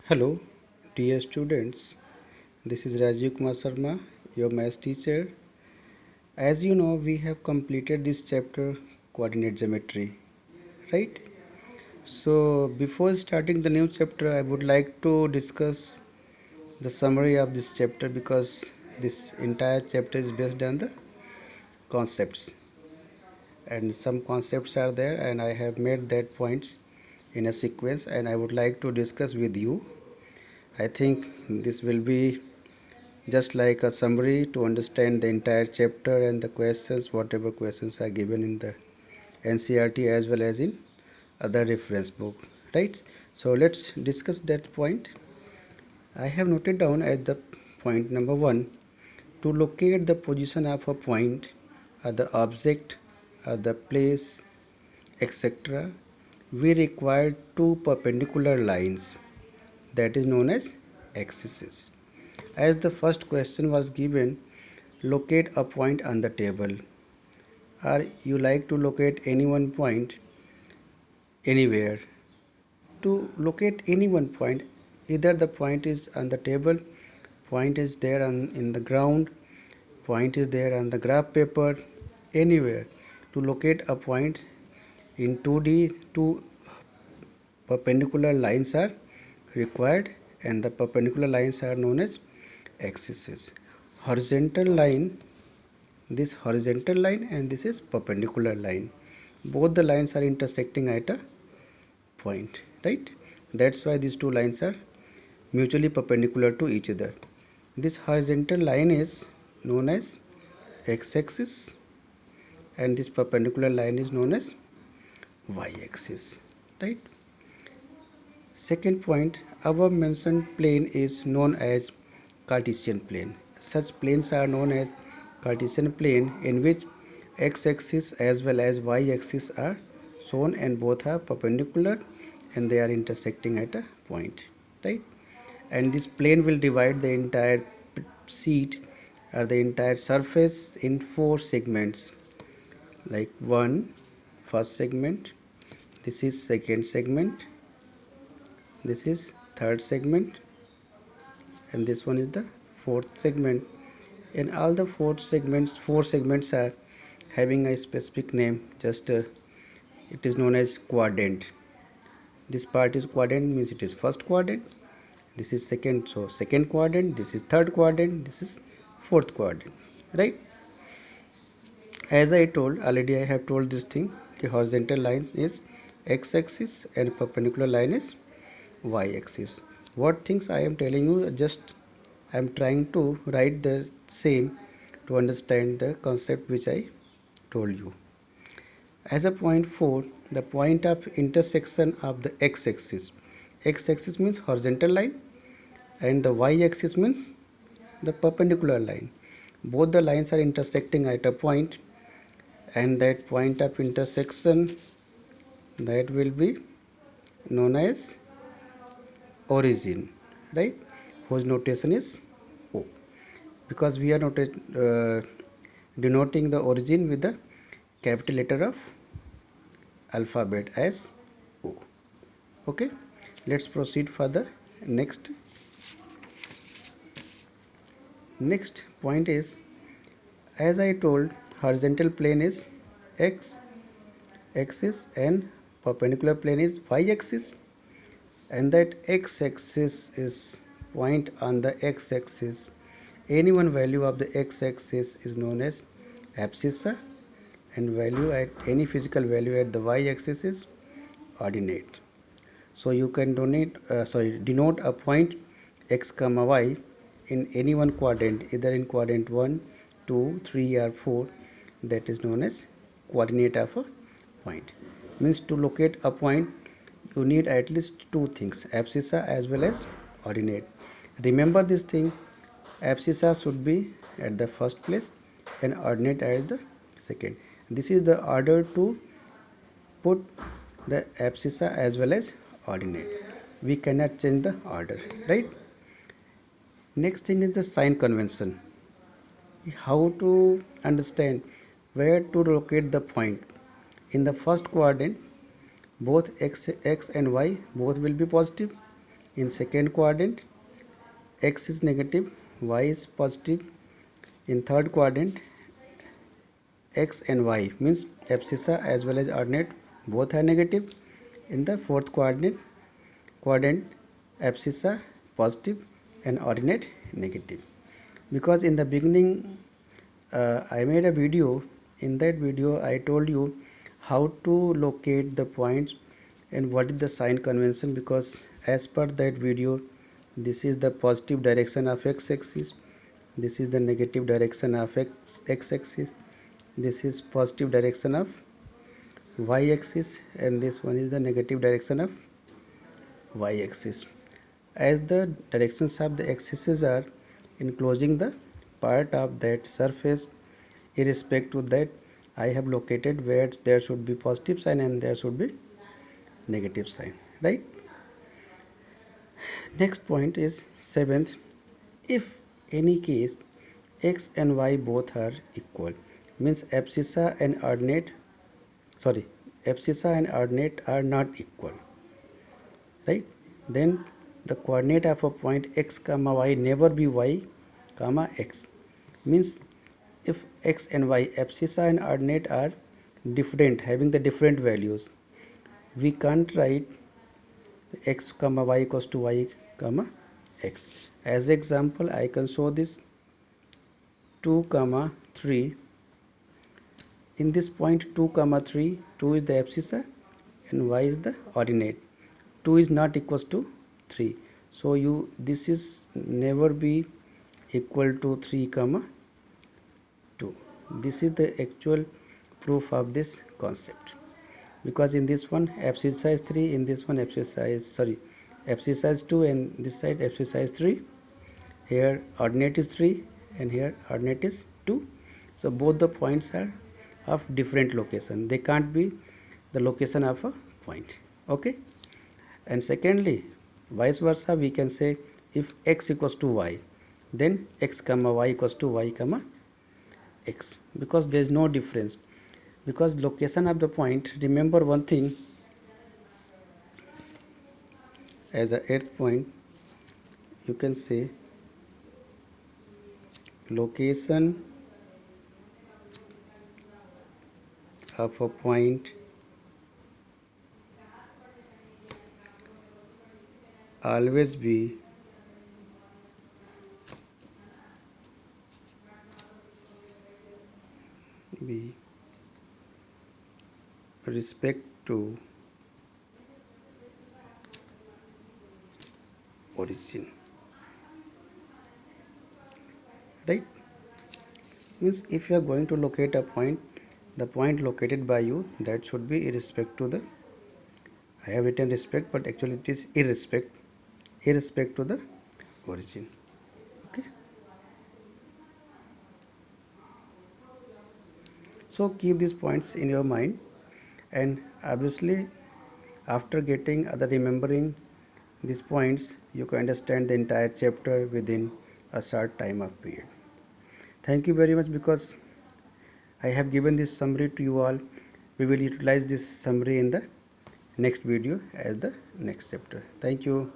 Hello, dear students. This is Rajiv Kumar Sharma, your math teacher. As you know, we have completed this chapter, coordinate geometry, right? So, before starting the new chapter, I would like to discuss the summary of this chapter because this entire chapter is based on the concepts, and some concepts are there, and I have made that points in a sequence, and I would like to discuss with you. I think this will be just like a summary to understand the entire chapter and the questions, whatever questions are given in the NCERT as well as in other reference book, right? So let's discuss that point. I have noted down at the point number 1, to locate the position of a point or the object or the place, etc., we require two perpendicular lines, that is known as axes. As the first question was given, locate a point on the table, or you like to locate any one point anywhere. To locate any one point, either the point is on the table, point is there in the ground, point is there on the graph paper, anywhere. To locate a point in 2D, two perpendicular lines are required, and the perpendicular lines are known as axes. Horizontal line, this horizontal line, and this is perpendicular line. Both the lines are intersecting at a point, right? That's why these two lines are mutually perpendicular to each other. This horizontal line is known as x-axis, and this perpendicular line is known as y-axis, right? Second point, above mentioned plane is known as Cartesian plane. Such planes are known as Cartesian plane, in which x-axis as well as y-axis are shown, and both are perpendicular and they are intersecting at a point, right? And this plane will divide the entire sheet or the entire surface in four segments, like first segment, this is second segment, this is third segment, and this one is the fourth segment. And all the four segments are having a specific name. Just it is known as quadrant. This part is quadrant, means it is first quadrant, this is second, so second quadrant, this is third quadrant, this is fourth quadrant, right? As I told already, I have told this thing, the horizontal line is x-axis and perpendicular line is y-axis. What things I am telling you, just I am trying to write the same to understand the concept which I told you. As a point 4, the point of intersection of the x-axis. X-axis means horizontal line and the y-axis means the perpendicular line. Both the lines are intersecting at a point, and that point of intersection, that will be known as origin, right? Whose notation is O, because we are denoting the origin with the capital letter of alphabet as O. Okay, let's proceed for the next point is, as I told, horizontal plane is x axis and perpendicular plane is y axis, and that x-axis is point on the x-axis. Any one value of the x-axis is known as abscissa, and value at any physical value at the y-axis is ordinate. So you can denote a point x comma y in any one quadrant, either in quadrant 1, 2, 3 or 4, that is known as coordinate of a point. Means to locate a point, you need at least two things, abscissa as well as ordinate. Remember this thing, abscissa should be at the first place and ordinate at the second. This is the order to put the abscissa as well as ordinate. We cannot change the order, right? Next thing is the sign convention. How to understand where to locate the point. In the first quadrant, both x and y both will be positive. In second quadrant, x is negative, y is positive. In third quadrant, x and y means abscissa as well as ordinate both are negative. In the fourth quadrant abscissa positive and ordinate negative. Because in the beginning I made a video. In that video I told you how to locate the points and what is the sign convention, because as per that video this is the positive direction of x-axis, this is the negative direction of x-axis, this is positive direction of y-axis, and this one is the negative direction of y-axis. As the directions of the axes are enclosing the part of that surface, irrespective of that I have located where there should be positive sign and there should be negative sign, right? Next point is seventh. If any case x and y both are equal, means abscissa and ordinate are not equal, right? Then the coordinate of a point x comma y never be y comma x. Means if x and y, abscissa and ordinate, are different, having the different values, we can't write x comma y equals to y comma x. As example I can show this 2 comma 3. In this point 2 comma 3, 2 is the abscissa and y is the ordinate. 2 is not equals to 3, so this is never be equal to 3 comma 2. This is the actual proof of this concept, because in this one abscissa is 3, in this one abscissa is 2, and this side abscissa is 3. Here ordinate is 3 and here ordinate is 2. So both the points are of different location, they can't be the location of a point. Okay. And secondly, vice versa, we can say if x equals to y, then x comma y equals to y comma x, because there is no difference. Because location of the point, remember one thing, as a eighth point you can say location of a point always be respect to origin, right? Means if you are going to locate a point, the point located by you, that should be irrespect to the, I have written respect but actually it is irrespect to the origin. Okay, so keep these points in your mind, and obviously after getting other remembering these points you can understand the entire chapter within a short time of period. Thank you very much, because I have given this summary to you all. We will utilize this summary in the next video as the next chapter. Thank you.